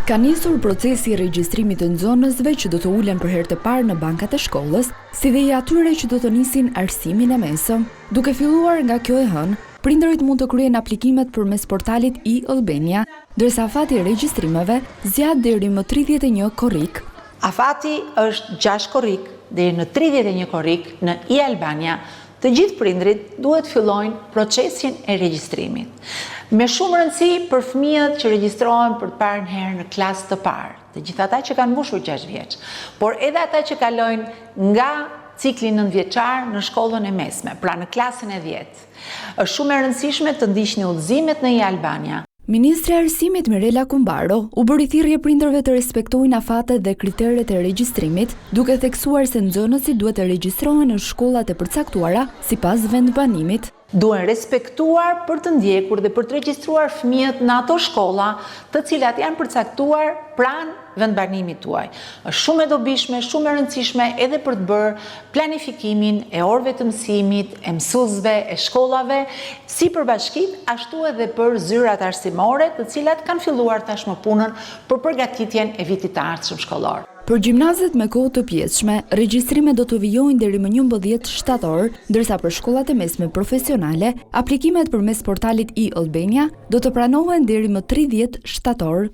Ka nisur procesi i regjistrimit të nxënësve që do të ulen për herë të parë në bankat e shkollës, si dhe i atyre që do të nisin arsimin e mesëm. Duke filluar nga kjo e hënë, prindërit mund të kryejnë aplikimet përmes portalit e-Albania, ndërsa afati i regjistrimeve zgjat deri më 31 korrik. Afati është 6 korrik deri në 31 korrik në e-Albania. Të gjithë prindrit duhet fillojnë procesin e regjistrimit. Me shumë rëndësi për fëmijët që regjistrohen për të parë herë në klasë të parë, të gjithë ata që kanë mbushur 6 vjeç, por edhe ata që kalojnë nga cikli 9 vjeçar në shkollën e mesme, pra në klasën e 10. Është shumë e rëndësishme të ndiqni udhëzimet në e-Albania. Ministri e Arsimit Mirela Kumbaro u bëri thirrje prindërve të respektojnë afatet dhe kriteret e regjistrimit, duke theksuar se nxënësit duhet të regjistrohen në shkollat e përcaktuara sipas vendbanimit. Duhen respektuar për të ndjekur dhe për të regjistruar fëmijët në ato shkolla të cilat janë përcaktuar pranë vendbanimit tuaj. Është shumë e dobishme, shumë e rëndësishme edhe për të bërë planifikimin e orëve të mësimit, e mësuesve, e shkollave, si për bashkitë, ashtu edhe për zyrat arsimore, të cilat kanë filluar tashmë punën për përgatitjen e vitit të ardhshëm shkollor. Për gjimnazet me kohë të pjesshme, regjistrimet do të vijojnë deri më 11 shtator, ndërsa për shkollat e mesme profesionale, aplikimet përmes portalit e-Albania do të pranohen deri më 30 shtator.